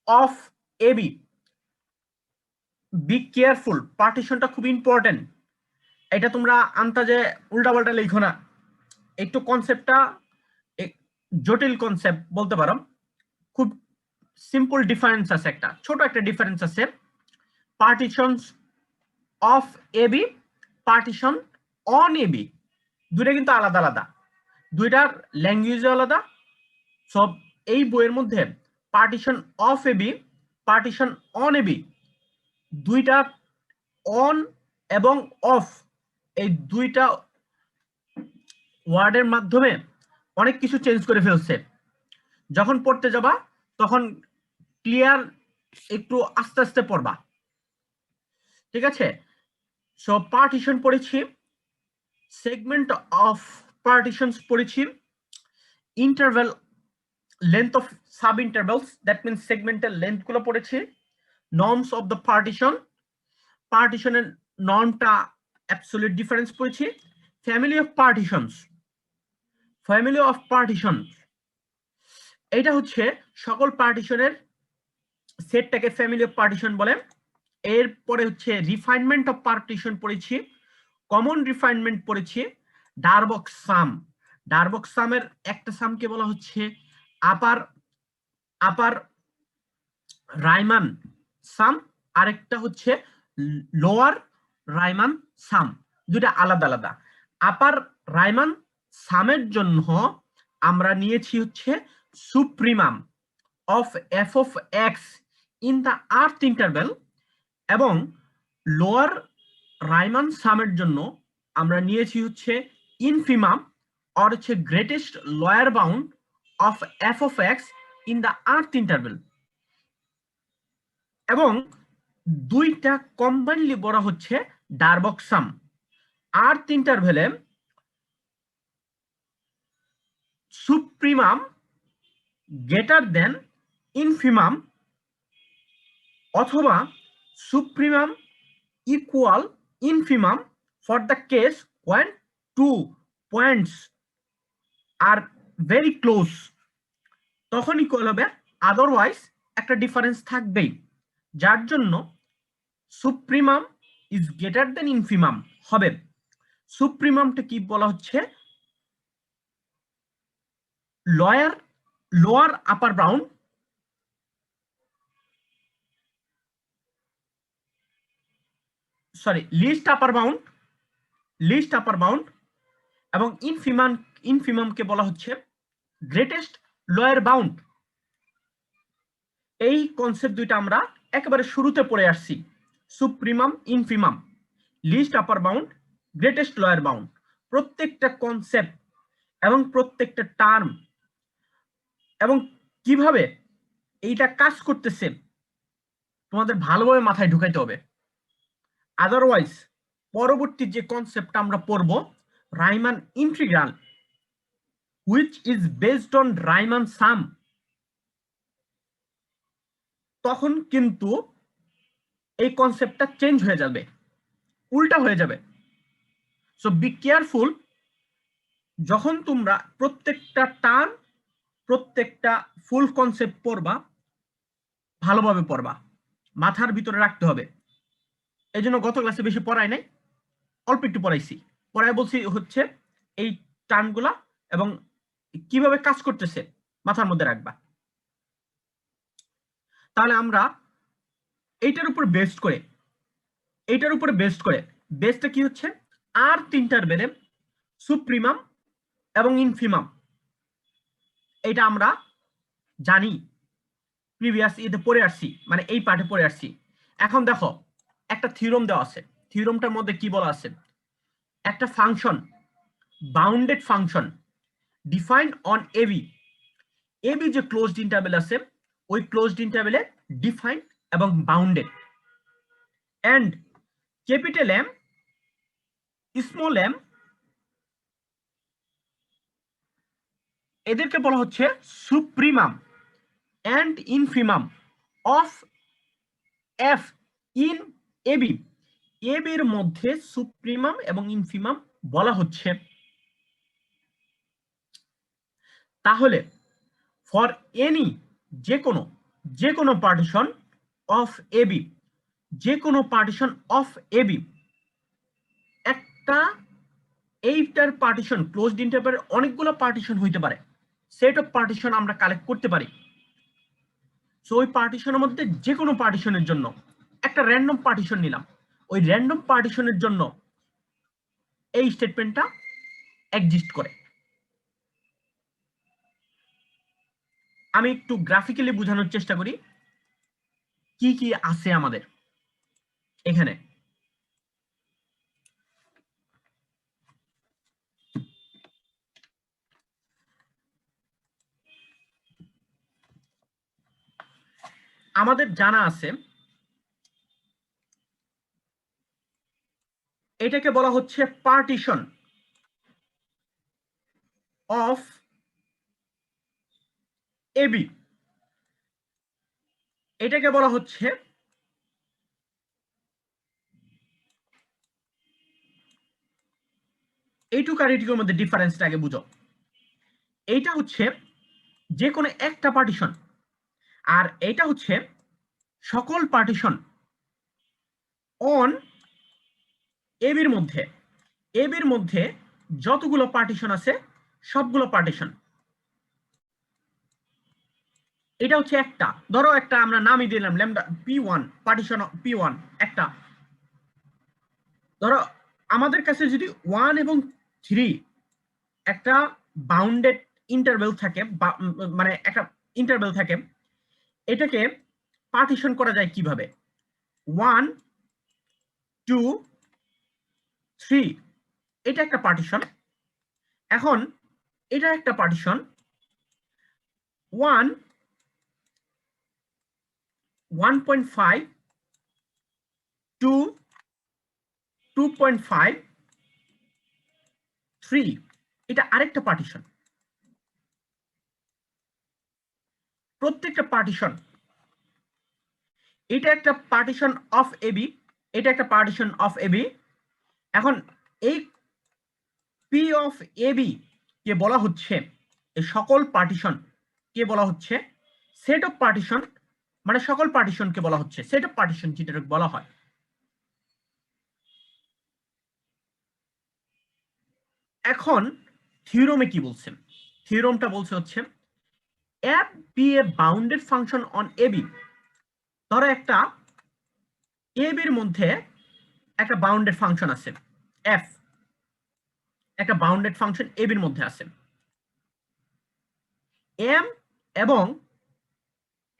Of A. Be careful, পার্টিশনটা খুব important. এটা তোমরা আন্তাজে উল্টাপাল্টা লিখো না, একটু কনসেপ্টটা জটিল কনসেপ্ট বলতে পারো। খুব সিম্পল ডিফারেন্স আছে, একটা ছোট একটা ডিফারেন্স আছে। Partitions of AB, partition on AB, দুইটা কিন্তু আলাদা আলাদা, দুইটার ল্যাঙ্গুয়েজ আলাদা। সব এই বইয়ের মধ্যে partition of AB, partition on AB, B on এবং অফ, এই দুইটা ওয়ার্ডের মাধ্যমে অনেক কিছু চেঞ্জ করে ফেলছে। যখন পড়তে যাবা তখন ক্লিয়ার একটু আস্তে আস্তে পড়বা, ঠিক আছে? সো পার্টিশন পড়েছি, সেগমেন্ট অফ পার্টিশনস পড়েছি, interval length of sub intervals, that means সেগমেন্টের লেন্থ গুলো পড়েছি, নর্মস অফ দ্য পার্টিশন, পার্টিশনের নর্মটা অ্যাবসলিউট ডিফারেন্স পড়েছি, family of partitions, family of partition, এটা হচ্ছে সকল পার্টিশনের সেটটাকে ফ্যামিলি অফ পার্টিশন বলে। এরপরে হচ্ছে রিফাইনমেন্ট অফ পার্টিশন পড়েছি, কমন রিফাইনমেন্ট পড়েছি, ডারবক সাম, ডারবক সামের একটা সামকে বলা হচ্ছে আপার আপার রাইমান সাম, আরেকটা হচ্ছে লোয়ার রাইমান সাম, দুটা আলাদা আলাদা। আপার রাইমান সামের জন্য আমরা নিয়েছি হচ্ছে supremum of F of x in the earth interval, এবং লোয়ার রাইমান সামের জন্য আমরা নিয়েছি হচ্ছে ইনফিমাম অর হচ্ছে greatest lower bound of F of x in the earth interval, এবং দুইটা কম্বাইনলি বলা হচ্ছে ডারবক সাম। আর্থ ইন্টারভ্যালে সুপ্রিমাম গ্রেটার দেন ইনফিমাম, অথবা supremum equal infimum for the case when two points are very close, তখন ইকুয়াল হবে, otherwise একটা difference থাকবেই, যার জন্য supremum is greater than infimum হবে। সুপ্রিমামটা কি বলা হচ্ছে, লোয়ার আপার বাউন্ড, সরি লিস্ট আপার বাউন্ড, এবং ইনফিমামকে বলা হচ্ছে গ্রেটেস্ট লোয়ার বাউন্ড। এই কনসেপ্ট দুইটা আমরা একেবারে শুরুতে পড়ে আসছি, সুপ্রিমাম ইনফিমাম, লিস্ট আপার বাউন্ড, গ্রেটেস্ট লোয়ার বাউন্ড, প্রত্যেকটা কনসেপ্ট এবং প্রত্যেকটা টার্ম এবং কিভাবে এইটা কাজ করতেছে তোমাদের ভালোভাবে মাথায় ঢুকাইতে হবে। আদারওয়াইজ পরবর্তী যে কনসেপ্টটা আমরা পড়ব, Riemann integral which is based on Riemann sum, তখন কিন্তু এই কনসেপ্টটা চেঞ্জ হয়ে যাবে, উল্টা হয়ে যাবে। সো বি কেয়ারফুল, যখন তোমরা প্রত্যেকটা টার্ম প্রত্যেকটা ফুল কনসেপ্ট পড়বা, ভালোভাবে পড়বা, মাথার ভিতরে রাখতে হবে। এই জন্য গত ক্লাসে বেশি পড়াই নাই, অল্প একটু পড়াইছি, পড়ায় বলছি হচ্ছে এই টার্মগুলা এবং কিভাবে কাজ করতেছে মাথার মধ্যে রাখবা। তাহলে আমরা এইটার উপর বেস্ট করে বেসটা কি হচ্ছে, আর্থ ইন্টারভ্যালে সুপ্রিমাম এবং ইনফিমাম, এটা আমরা জানি, প্রিভিয়াস ইতে পড়ে আসছি, মানে এই পার্টে পড়ে আসছি। এখন দেখো একটা থিওরাম দেওয়া আছে, থিওরামটার মধ্যে কি বলা আছে, একটা function, bounded function defined on A B, A B যে ক্লোজড ইন্টারভ্যাল আছে ওই ক্লোজড ইন্টারভ্যালে ডিফাইন্ড এবং bounded, and capital M small M এদেরকে বলা হচ্ছে supremum and infimum of f in A B, এবির মধ্যে সুপ্রিমাম এবং ইনফিমাম বলা হচ্ছে। তাহলে ফর এনি যে কোনো যে কোনো পার্টিশন অফ এবি, যে কোনো পার্টিশন অফ এবি, একটা এইটার পার্টিশন ক্লোজড ইন্টারভ্যালের অনেকগুলো পার্টিশন হইতে পারে, সেট অফ পার্টিশন আমরা কালেক্ট করতে পারি। সো ওই পার্টিশনের মধ্যে যে কোনো পার্টিশনের জন্য একটা র্যান্ডম পার্টিশন নিলাম, ওই র্যান্ডম পার্টিশনের জন্য এই স্টেটমেন্টটা এক্সিস্ট করে। আমি একটু গ্রাফিক্যালি বোঝানোর চেষ্টা করি কি কি আছে আমাদের এখানে। আমাদের জানা আছে এটাকে বলা হচ্ছে পার্টিশন অফ এবি, এটাকে বলা হচ্ছে এইটুকু আর এইটুকুর মধ্যে ডিফারেন্সটা আগে বুঝো। এইটা হচ্ছে যে কোনো একটা পার্টিশন, আর এইটা হচ্ছে সকল পার্টিশন অন এবির মধ্যে। এবির মধ্যে যতগুলো পার্টিশন আছে সবগুলো পার্টিশন। এটা হচ্ছে একটা, ধরো একটা আমরা নামই দিলাম ল্যামডা p1, পার্টিশন p1 একটা। ধরো আমাদের কাছে যদি 1 এবং 3 একটা বাউন্ডেড ইন্টারভেল থাকে, মানে একটা ইন্টারভেল থাকে, এটাকে পার্টিশন করা যায় কিভাবে? 1 2 3 এটা একটা পার্টিশন। এখন এটা একটা পার্টিশন 1 1.5 2 2.5 3 এটা আরেকটা পার্টিশন। প্রত্যেকটা পার্টিশন, এটা একটা পার্টিশন অফ এবি, এটা একটা পার্টিশন অফ এবি। এখন এই পি অফ এবি কে বলা হচ্ছে, এই সকল পার্টিশন কে বলা হচ্ছে সেট অফ পার্টিশন, মানে সকল পার্টিশনকে বলা হচ্ছে সেট অফ পার্টিশন, যেটা বলা হয়। এখন থিওরেমে কি বলছেন? থিওরেমটা বলছে হচ্ছে f be a bounded function on ab। ধরো একটা ab এর মধ্যে একটা বাউন্ডেড ফাংশন আছে f, একটা বাউন্ডেড ফাংশন ab এর মধ্যে আছে। m এবং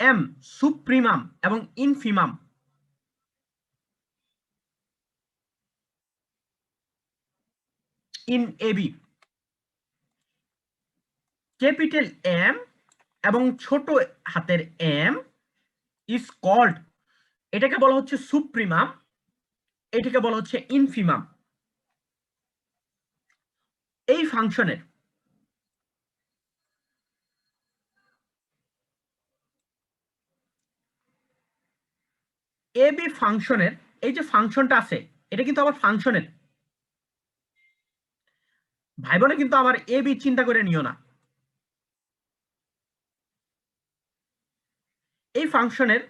m সুপ্রিমাম এবং infimum, in ab। Capital M এবং ছোট হাতের m ইজ কল্ড, এটাকে বলা হচ্ছে সুপ্রিমাম, এটাকে বলা হচ্ছে ইনফিমাম। এই ফাংশনের এবি ফাংশনের এই যে ফাংশনটা আছে, এটা কিন্তু আবার ফাংশনের, ভাই বোনে কিন্তু আবার এবি চিন্তা করে নিও না। এই ফাংশনের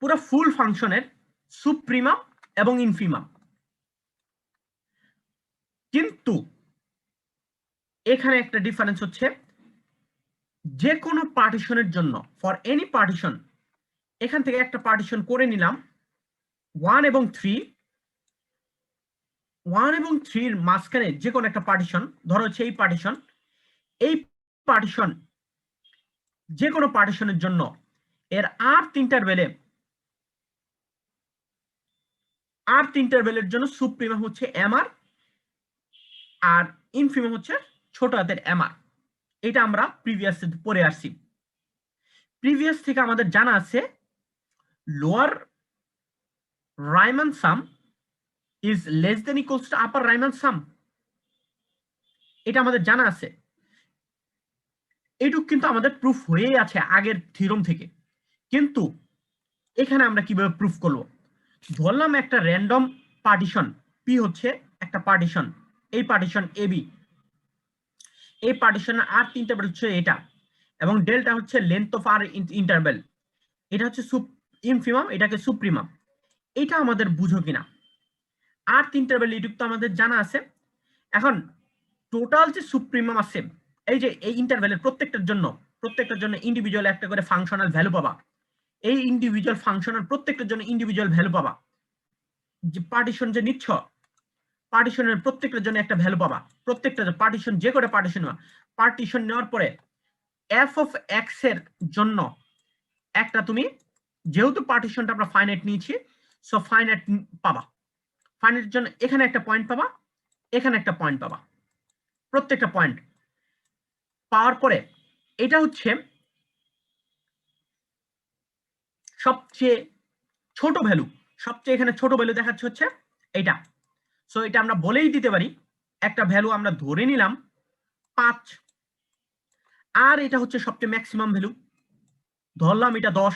পুরো ফুল ফাংশনের সুপ্রিমাম এবং ইনফিমাম, কিন্তু এখানে একটা ডিফারেন্স হচ্ছে যে কোনো পার্টিশনের জন্য ফর এনি পার্টিশন, এখান থেকে একটা পার্টিশন করে নিলাম 1 এবং 3, 1 এবং 3 এর মাঝখানে যে কোনো একটা পার্টিশন, ধরো হচ্ছে এই পার্টিশন, এই পার্টিশন যে কোনো পার্টিশনের জন্য এর আর তিনটার বেলের জন্য সুপ্রিমাম হচ্ছে এমআর আর ইনফিমাম হচ্ছে ছোট হাতের এমআর। এটা আমরা প্রিভিয়াস পড়ে আসছি। প্রিভিয়াস থেকে আমাদের জানা আছে lower Riemann sum is less than equals to upper Riemann sum, এটা আমাদের জানা আছে। এইটুক কিন্তু আমাদের প্রুফ হয়েই আছে আগের থিওরেম থেকে, কিন্তু এখানে আমরা কিভাবে প্রুফ করব? ধরলাম একটা র্যান্ডম পার্টিশন পি হচ্ছে একটা পার্টিশন, এই পার্টিশন এবি, এই পার্টিশনের আর তিনটা হচ্ছে এটা, এবং ডেল্টা হচ্ছে লেন্থ অফ আর ইন্টারভেল। এটা হচ্ছে ইনফিমাম, এটাকে সুপ্রিমাম। এটা আমাদের বুঝো কিনা। আর্থ ইন্টারভেল এটুকু তো আমাদের জানা আছে। এখন টোটাল যে সুপ্রিমাম আছে, এই যে এই ইন্টারভেলের প্রত্যেকটার জন্য ইন্ডিভিজুয়াল একটা করে ফাংশনাল ভ্যালু পাবা। এই ইন্ডিভিজুয়াল ফাংশনাল প্রত্যেকটার জন্য ইন্ডিভিজুয়াল ভ্যালু পাবা। যে পার্টিশন যে নিচ্ছ, পার্টিশনের প্রত্যেকটার জন্য একটা ভ্যালু পাবা। প্রত্যেকটা পার্টিশন, যে করে পার্টিশন নেওয়ার পরে এফ অফ এক্স এর জন্য একটা তুমি, যেহেতু পার্টিশনটা আমরা ফাইনাইট নিয়েছি, সো ফাইনাইট পাবা। ফাইনাইটের জন্য এখানে একটা পয়েন্ট পাবা, এখানে একটা পয়েন্ট পাবা। প্রত্যেকটা পয়েন্ট পাওয়ার পরে এটা হচ্ছে সবচেয়ে ছোট ভ্যালু, সবচেয়ে এখানে ছোট ভ্যালু দেখাচ্ছে হচ্ছে এটা। সো এটা আমরা বলেই দিতে পারি, একটা ভ্যালু আমরা ধরে নিলাম 5, আর এটা হচ্ছে সবচেয়ে ম্যাক্সিমাম ভ্যালু, ধরলাম এটা 10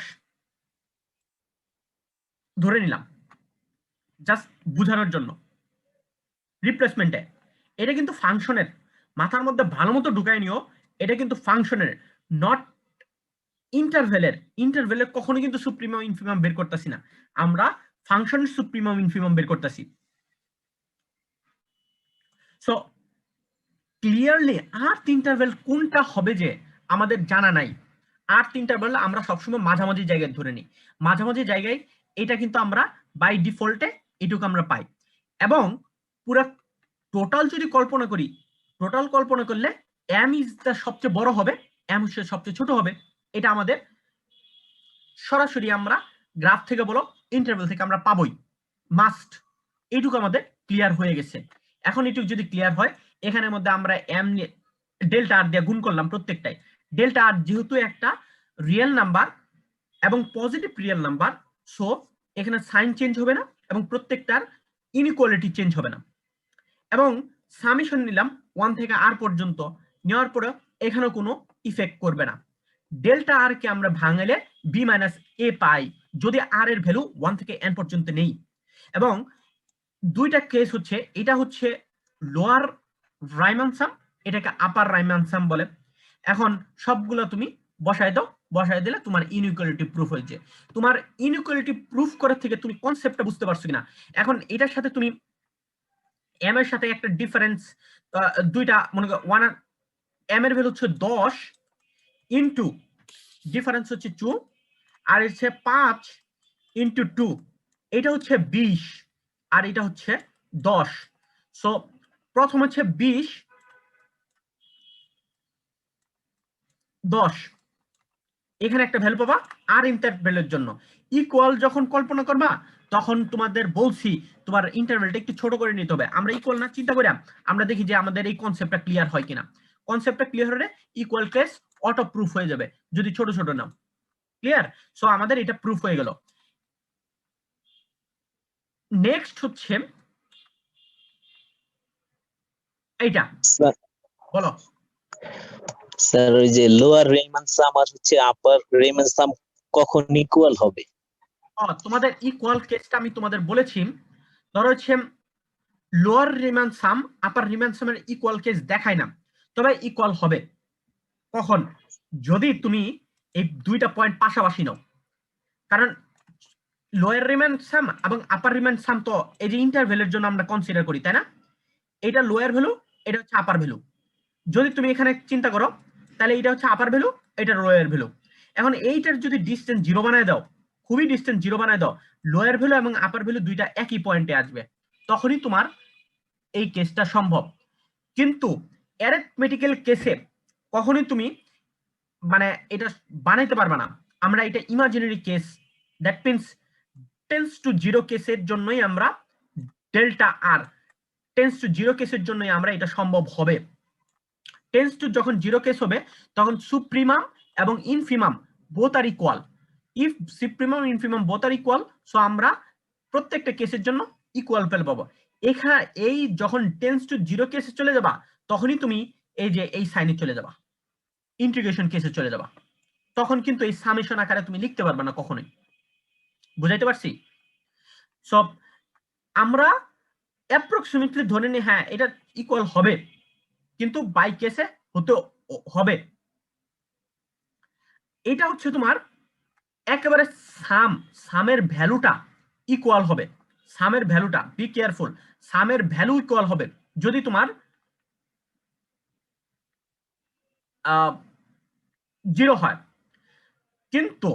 ধরে নিলাম, জাস্ট বুঝানোর জন্য রিপ্লেসমেন্টে। এটা কিন্তু ফাংশনের, মাথার মধ্যে ভালো মতো ঢুকায় নিও, এটা কিন্তু ফাংশনের, নট ইন্টারভেলের কখনো কিন্তু সুপ্রিমাম ইনফিমাম বের করতেছি না, আমরা ফাংশনের সুপ্রিমাম ইনফিমাম বের করতেছি। সো ক্লিয়ারলি আর্থ ইন্টারভেল কোনটা হবে যে আমাদের জানা নাই। আর্থ ইন্টারভেল আমরা সবসময় মাঝামাঝি জায়গায় ধরে নিই, মাঝামাঝি জায়গায় এটা কিন্তু আমরা বাই ডিফল্টে এটুকু আমরা পাই। এবং পুরা টোটাল যদি কল্পনা করি, টোটাল কল্পনা করলে এম ইজ দ্য সবচেয়ে বড় হবে, এম হচ্ছে সবচেয়ে ছোট হবে। এটা আমাদের সরাসরি আমরা গ্রাফ থেকে বলো, ইন্টারভেল থেকে আমরা পাবোই, মাস্ট। এইটুকু আমাদের ক্লিয়ার হয়ে গেছে। এখন এটুকু যদি ক্লিয়ার হয়, এখানের মধ্যে আমরা এম ডেল্টা আর দিয়ে গুণ করলাম প্রত্যেকটাই। ডেল্টা আর যেহেতু একটা রিয়েল নাম্বার এবং পজিটিভ রিয়েল নাম্বার, সো এখানে সাইন চেঞ্জ হবে না এবং প্রত্যেকটার ইনইকুয়ালিটি চেঞ্জ হবে না। এবং সামেশন নিলাম 1 থেকে আর পর্যন্ত, নেওয়ার পরে এখানে কোনো ইফেক্ট করবে না। ডেল্টা আর কে আমরা ভাঙালে বি মাইনাস এ পাই, যদি আর এর ভ্যালু 1 থেকে n পর্যন্ত নেই। এবং দুইটা কেস হচ্ছে, এটা হচ্ছে লোয়ার রাইমান সাম, এটাকে আপার রাইমান সাম বলে। এখন সবগুলো তুমি বসায় দাও, বসায় দিলে তোমার ইনইকুয়ালিটি প্রুফ হয়েছে। তোমার ইনইকুয়ালিটি প্রুফ করার থেকে তুমি কনসেপ্টটা বুঝতে পারছো কিনা। এখন এটার সাথে তুমি এম এর সাথে একটা ডিফারেন্স, দুইটা মনে করো, ওয়ান এম এর ভ্যালু হচ্ছে 10 ইন্টু ডিফারেন্স হচ্ছে 2, আর হচ্ছে 5 ইন্টু 2, এটা হচ্ছে 20 আর এটা হচ্ছে 10। সো প্রথম হচ্ছে 20 10, এখানে একটা ভ্যালু পাবা আর ইন্টারভেলের জন্য। ইকুয়াল যখন কল্পনা করবা তখন তোমাদের বলছি তোমার ইন্টারভেলটা একটু ছোট করে নিতে হবে। আমরা ইকুয়াল না চিন্তা করি, আমরা দেখি যে আমাদের এই কনসেপ্টটা ক্লিয়ার হয় কিনা। কনসেপ্টটা ক্লিয়ার হলে ইকুয়াল কেস অটো প্রুফ হয়ে যাবে যদি ছোট ছোট নাও। ক্লিয়ার? সো আমাদের এটা প্রুফ হয়ে গেল। নেক্সট হচ্ছে এইটা, বলো স্যার। ওই যে লোয়ার রিমান সাম আর হচ্ছে আপার রিমান সাম কখন ইকুয়াল হবে? তোমাদের ইকুয়াল কেসটা আমি তোমাদের বলেছি। ধরো হচ্ছে লোয়ার রিমান সাম আপার রিমান সামের ইকুয়াল কেস দেখায় না, তবে ইকুয়াল হবে কখন, যদি তুমি এই দুইটা পয়েন্ট পাশাপাশি নাও। কারণ লোয়ার রিমান সাম এবং আপার রিমান সাম তো এই যে ইন্টারভ্যালের জন্য আমরা কনসিডার করি, তাই না? এটা লোয়ার ভ্যালু, এটা হচ্ছে আপার ভ্যালু। যদি তুমি এখানে চিন্তা করো তাহলে এটা হচ্ছে আপার ভ্যালু, এটা লোয়ার ভ্যালু। এখন এইটার যদি ডিসটেন্স 0 বানায় দাও, খুবই ডিসটেন্স 0 বানায় দাও, লোয়ার ভ্যালু এবং আপার ভ্যালু দুইটা একই পয়েন্টে আসবে, তখনই তোমার এই কেসটা সম্ভব। কিন্তু অ্যারিথমেটিক্যাল কেসে কখনোই তুমি মানে এটা বানাইতে পারবে না। আমরা এটা imaginary case, that means tends to 0 কেসের জন্যই আমরা ডেল্টা আর টেন্স টু 0 কেসের জন্যই আমরা এটা সম্ভব হবে। টেন্স টু যখন 0 কেস হবে তখন সুপ্রিমাম এবং infimum both are equal. If supremum infimum both are equal, so আমরা প্রত্যেকটা কেসের জন্য ইকুয়াল পেল পাবো। এখানে এই যখন টেন্স টু 0 কেসে চলে যাবা তখনই তুমি এই যে এই সাইনে চলে যাবা, ইন্টিগ্রেশন কেসে চলে যাবা, তখন কিন্তু এই সামেশন আকারে তুমি লিখতে পারবে না কখনোই। বুঝাইতে পারছি? সব আমরা অ্যাপ্রক্সিমেটলি ধরে নিই হ্যাঁ এটা ইকুয়াল হবে, কিন্তু বাই কেসে হতে হবে। এটা হচ্ছে তোমার একেবারে সামের ভ্যালুটা ইকুয়াল হবে, সামের ভ্যালুটা, বি কেয়ারফুল, সামের ভ্যালু ইকুয়াল হবে যদি তোমার 0 হয়। কিন্তু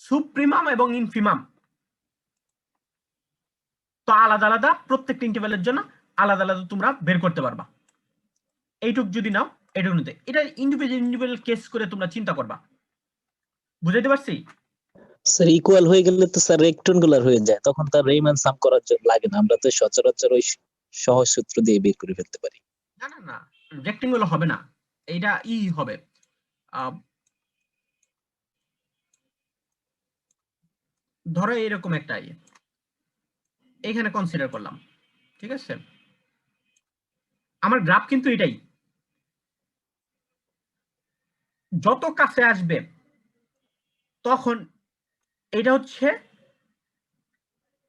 সুপ্রিমাম এবং ইনফিমাম তো আলাদা আলাদা, প্রত্যেকটা ইন্টারভ্যালের জন্য আলাদা আলাদা তোমরা বের করতে পারবা। এইটুক যদি নাও এইটুক নিতে, এটা ইন্ডিভিজুয়াল কেস করে তোমরা চিন্তা করবা। বুঝাইতে পারছি? স্যার ইকুয়াল হয়ে গেলে তো স্যার রেক্টাঙ্গুলার হয়ে যায়, তখন তার রেইমান সাম করার জন্য লাগে না, আমরা তো সচরাচর ওই সহজ সূত্র দিয়ে বের করে ফেলতে পারি। না না না, রেক্টেঙ্গুলার হবে না, এইটা হবে ধরো এরকম একটা এখানে কনসিডার করলাম, ঠিক আছে? আমার গ্রাফ কিন্তু এটাই, যত কাছে আসবে তখন এটা হচ্ছে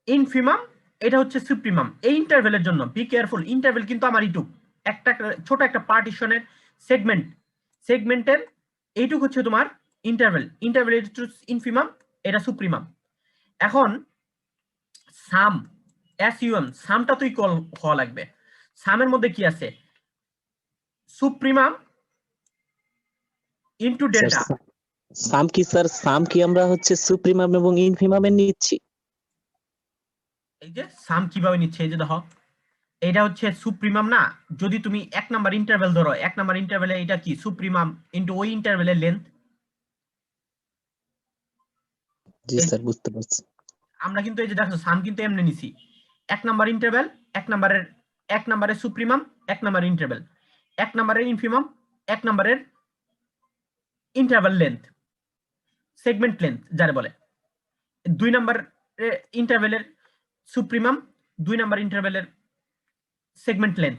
ইনফিমাম, এটা হচ্ছে সুপ্রিমাম। এই ইন্টারভেলের জন্য বি কেয়ারফুল, ইন্টারভেল কিন্তু আমার এইটুক, একটা ছোট একটা পার্টিশনের সেগমেন্টের এইটুক হচ্ছে তোমার ইন্টারভেল, ইন্টারভেল ইনফিমাম, এটা সুপ্রিমাম। এখন সাম, এসইউএম, সামটা তো ইকুয়াল হওয়া লাগবে। সামের মধ্যে কি আছে? Supremum into delta. সাম কি স্যার, সাম কি আমরা হচ্ছে সুপ্রিমাম এবং ইনফিমামে নিচ্ছি? এই যে সাম কিভাবে নিচ্ছে, এই যে দেখো এটা হচ্ছে সুপ্রিমাম না, যদি তুমি 1 নাম্বার ইন্টারভেল ধরো, 1 নাম্বার ইন্টারভেলে এটা কি সুপ্রিমাম ইনটু ওই ইন্টারভেলের লেন্থ। জি স্যার, বুঝতে পারছি। আমরা কিন্তু এই যে দেখো সাম কিন্তু এমনি নিছি, 1 নাম্বার ইন্টারভেল, 1 নাম্বারের সুপ্রিমাম, 1 নাম্বার ইন্টারভেল, 1 নাম্বারের ইনফিমাম, 1 নাম্বারের ইন্টারভেল লেন্থ, সেগমেন্ট লেন্থ যারে বলে। 2 নাম্বার ইন্টারভেলের সুপ্রিমাম, 2 নাম্বার ইন্টারভেলের সেগমেন্ট লেন্থ,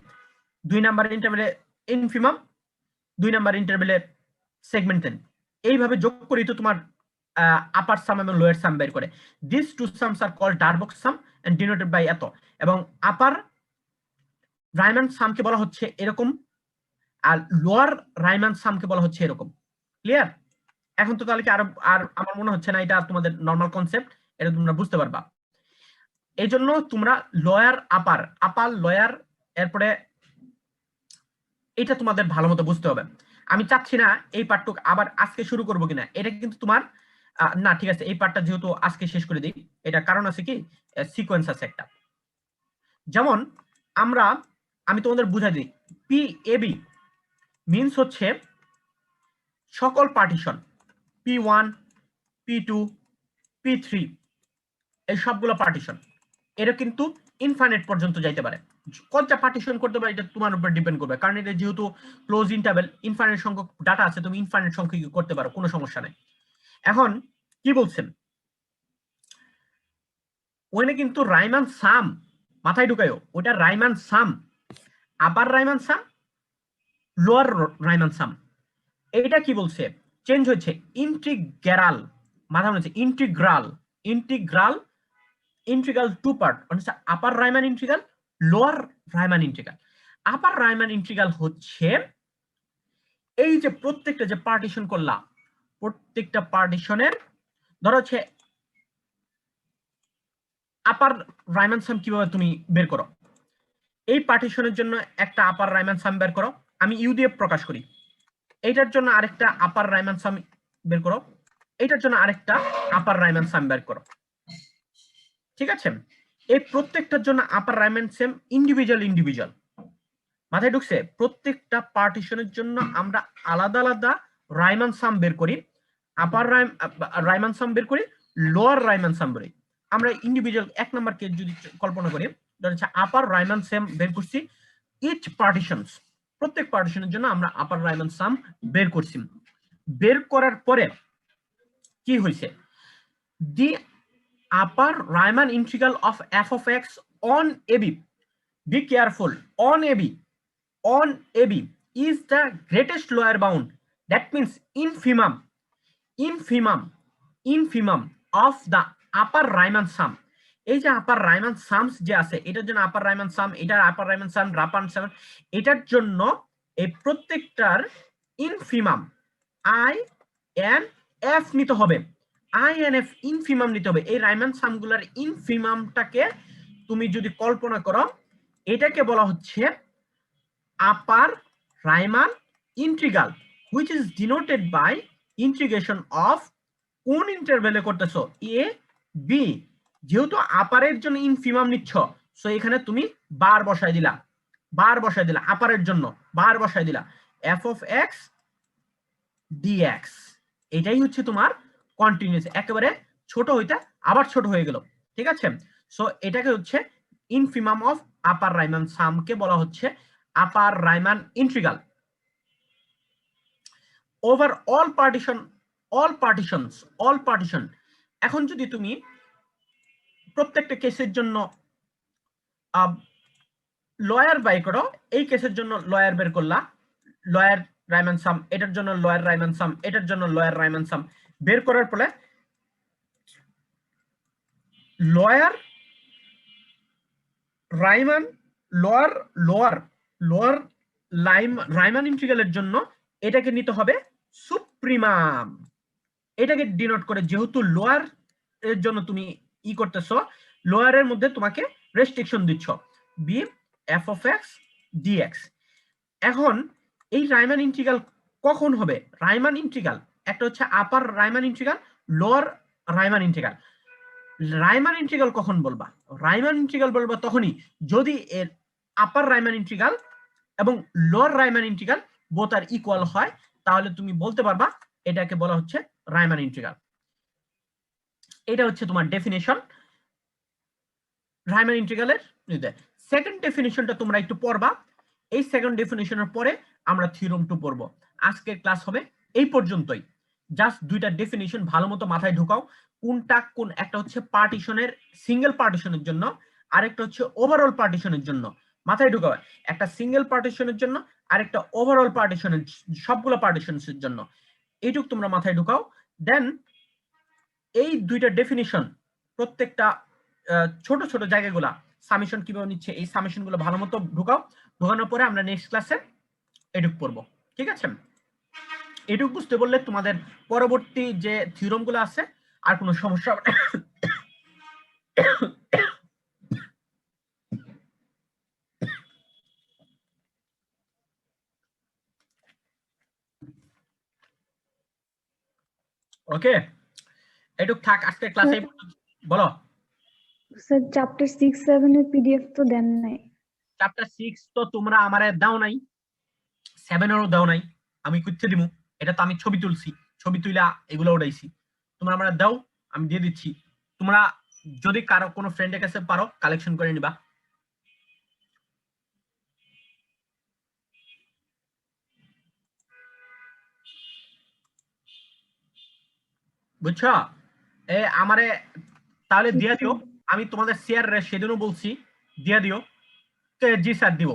2 নাম্বার ইন্টারভেলে ইনফিমাম, 2 নাম্বার ইন্টারভেলে সেগমেন্ট লেন্থ। এইভাবে যোগ করি তো তোমার আপার সাম এবং লোয়ার সাম বের করে। This two sums are called Darboux sum and denoted by এত। এবং আপার রাইমান সামকে বলা হচ্ছে এরকম, আর লোয়ার রাইমান সামকে বলা হচ্ছে এরকম। ক্লিয়ার? এখন তো তাহলে কি আর আমার মনে হচ্ছে না এটা তোমাদের নরমাল কনসেপ্ট, এটা তোমরা বুঝতে পারবা। এই জন্য তোমরা লয়ার আপার, আপার লয়ার, এরপরে এটা তোমাদের ভালো মতো বুঝতে হবে। আমি চাচ্ছি না এই পার্টটুকু আবার আজকে শুরু করবো কিনা, এটা কিন্তু তোমার না ঠিক আছে, এই পার্টটা যেহেতু আজকে শেষ করে দিই, এটা কারণ আছে কি, সিকোয়েন্স আছে একটা। যেমন আমি তোমাদের বুঝাই দিই, পি এ বি মিনস হচ্ছে সকল পার্টিশন, P1, P2, P3, এই সবগুলো পার্টিশন, এটা কিন্তু ইনফাইনাইট পর্যন্ত যাইতে পারে। কতটা পার্টিশন করতে পারে এটা তোমার উপর ডিপেন্ড করবে, কারণ এটা যেহেতু ক্লোজ ইন্টারভেল, ইনফাইনাইট সংখ্যক ডাটা আছে, তুমি ইনফাইনাইট সংখ্যক করতে পারো, কোনো সমস্যা নেই। এখন কি বলছেন, ওখানে কিন্তু রাইমান সাম মাথায় ঢুকায়ও, ওটা রাইমান সাম, আপার রাইমান সাম, লোয়ার রাইমান সাম। এটা কি বলছে, চেঞ্জ হয়েছে, ইন্টিগ্রাল, মাথা মনে হচ্ছে ইন্টিগ্রাল টু পার্ট, হচ্ছে upper Riemann integral, lower Riemann integral. Upper Riemann integral হচ্ছে এই যে প্রত্যেকটা যে পার্টিশন করলাম, প্রত্যেকটা পার্টিশনের ধরো হচ্ছে আপার রাইমান সাম কিভাবে তুমি বের করো, এই পার্টিশনের জন্য একটা আপার রাইমান সাম বের করো, আমি ইউ দিয়ে প্রকাশ করি, এইটার জন্য আরেকটা আপার রাইমান সাম বের করো, এইটার জন্য আরেকটা আপার রাইমান সাম বের করো। ঠিক আছে? এই প্রত্যেকটার জন্য আপার রাইমান সাম ইন্ডিভিজুয়াল মাথায় ঢুকছে? প্রত্যেকটা পার্টিশনের জন্য আমরা আলাদা আলাদা রাইমান সাম বের করি, আপার রাইমান সাম বের করি, লোয়ার রাইমান সাম বের করি। আমরা ইন্ডিভিজুয়াল 1 নাম্বার কেস যদি কল্পনা করি, ধরছে আপার রাইমান সাম বের করছি, ইচ পার্টিশনস, প্রত্যেক পার্টিশনের জন্য আমরা আপার রাইমান সাম বের করছি। বের করার পরে কি হয়েছে, the upper Riemann integral of f of x on AB, be careful, on AB is the greatest lower bound, that means infimum of the upper Riemann sum। এই যে আপার রাইমান সামস যে আছে, এটার জন্য আপার রাইমান সাম, এটার আপার রাইমান সাম, রাপান সাম, এটার জন্য এই প্রত্যেকটার ইনফিমাম এন এফ নিতে হবে, আই এন এফ ইনফিমাম নিতে হবে। এই রাইমান সামগুলার ইনফিমামটাকে তুমি যদি কল্পনা করো, এটাকে বলা হচ্ছে upper Riemann integral, which is denoted by integration of কোন ইন্টারভ্যালে করতেছো, এ বি। যেহেতু আপারের জন্য ইনফিমাম নিচ্ছ, সো এখানে তুমি বার বসাই দিলা, আপারের জন্য বার বসাই দিলা, এফ অফ এক্স ডিএক্স। এটাই হচ্ছে তোমার কন্টিনিউয়াস, একেবারে ছোট হইতে আবার ছোট হয়ে গেল, ঠিক আছে। সো এটাকে হচ্ছে ইনফিমাম অফ আপার রাইমান সামকে বলা হচ্ছে upper Riemann integral over all partition. এখন যদি তুমি প্রত্যেকটা কেসের জন্য লয়ার বাই করো, এই কেসের জন্য লয়ার বের করলা, লয়ার রাইমান সাম, এটার জন্য লয়ার রাইমান সাম, এটার জন্য লয়ার রাইমান সাম বের করার পরে লয়ার রাইমান লোয়ার রাইমান ইন্টিগ্রালের জন্য এটাকে নিতে হবে সুপ্রিমাম। এটাকে ডিনোট করে, যেহেতু লোয়ার এর জন্য তুমি ই করতেছো, লোয়ারের মধ্যে তোমাকে রেস্ট্রিকশন দিচ্ছ, B F of X DX. এখন এই রাইমান ইন্টিগ্রাল কখন হবে? রাইমান ইন্টিগ্রাল একটা হচ্ছে upper Riemann integral, lower Riemann integral. Riemann integral কখন বলবা? রাইমান ইন্টিগ্রাল বলবা তখনই যদি এর আপার রাইমান ইন্টিগ্রাল এবং lower Riemann integral both are equal হয়, তাহলে তুমি বলতে পারবা এটাকে বলা হচ্ছে রাইমান ইন্টিগ্রাল। এটা হচ্ছে তোমার ডেফিনেশন রাইমান ইন্টিগ্রালের। সেকেন্ড ডেফিনেশনটা তোমরা একটু পড়বা, এই সেকেন্ড ডেফিনেশনের পরে আমরা থিওরেম 2 পড়ব। আজকের ক্লাস হবে এই পর্যন্তই। জাস্ট দুইটা ডেফিনেশন ভালো মতো মাথায় ঢুকাও, কোনটা কোন, একটা হচ্ছে পার্টিশনের, সিঙ্গেল পার্টিশনের জন্য, আরেকটা হচ্ছে ওভারঅল পার্টিশনের জন্য। মাথায় ঢুকাও, একটা সিঙ্গেল পার্টিশনের জন্য আরেকটা ওভারঅল পার্টিশনের, সবগুলো পার্টিশনের জন্য। এইটুক তোমরা মাথায় ঢুকাও। দেন এই দুইটা ডেফিনিশন প্রত্যেকটা ছোট ছোট জায়গাগুলা সামেশন কিভাবে নিচ্ছে, এই সামেশন গুলো ভালো মতো ঢুকাও। ঢোকানোর পরে আমরা নেক্সট ক্লাসে এটুক পড়বো, ঠিক আছে। এটুক বুঝতে বললে তোমাদের পরবর্তী যে থিওরাম গুলো আছে আর কোনো সমস্যা হবে না। ওকে, এটুক থাক আজকে ক্লাসে। বলো স্যার, চ্যাপ্টার 6-7 এর পিডিএফ তো দেন নাই। চ্যাপ্টার 6 তো তোমরা আমারে দাও নাই, 7 এরও দাও নাই, আমি করতে দিমু। এটা তো আমি ছবি তুলছি, ছবি তুইলা এগুলো উঠাইছি, তোমরা আমরা দাও, আমি দিয়ে দিচ্ছি। তোমরা যদি কারো কোনো ফ্রেন্ডের কাছে পারো কালেকশন করে নিবা। বুঝছো? এ আমারে তাহলে দিয়ে দিও, আমি তোমাদের শেয়ার সেদিনও বলছি দিয়ে দিও। জি স্যার দিব।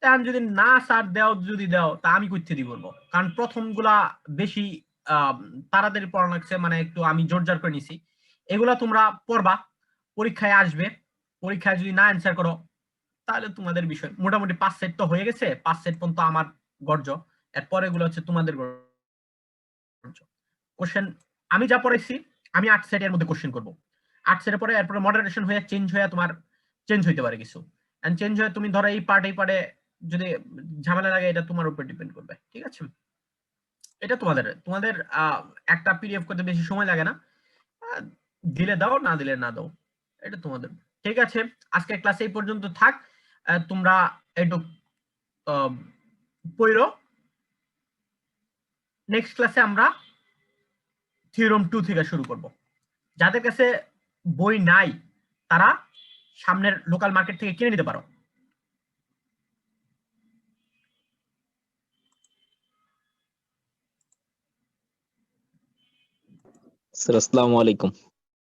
এখন যদি না স্যার দাও, যদি দাও তা আমি করতে দিব বলবো, কারণ প্রথমগুলা বেশি তাড়াতাড়ি পড়া লাগছে, মানে একটু আমি জোরজার করে নিছি। এগুলা তোমরা পড়বা, পরীক্ষায় আসবে, পরীক্ষায় যদি না অ্যান্সার করো তাহলে তোমাদের বিষয়। মোটামুটি 5 সেট তো হয়ে গেছে, 5 সেট পর্যন্ত আমার গর্জ, এরপরে এগুলো হচ্ছে তোমাদের গর্জ। কোশ্চেন আমি যা পড়াইছি, আমি 8 সেটের মধ্যে কোশ্চেন করব। 8 সেটের পরে এরপরে মডারেশন হয়ে চেঞ্জ হয়ে তোমার চেঞ্জ হইতে পারে কিছু, এন্ড চেঞ্জ হয়ে তুমি ধরো এই পার্টে যদি ঝামেলা লাগে, এটা তোমার উপর ডিপেন্ড করবে, ঠিক আছে। এটা তোমাদের একটা পিডিএফ করতে বেশি সময় লাগে না, দিলে দাও, না দিলে না দাও, এটা তোমাদের, ঠিক আছে। আজকে ক্লাস এই পর্যন্ত থাক, তোমরা একটু পড়ো। নেক্সট ক্লাসে আমরা থিওরাম 2 থেকে শুরু করব। যাদের কাছে বই নাই তারা সামনের লোকাল মার্কেট থেকে কিনে নিতে পারো। স্যার আসসালামু আলাইকুম।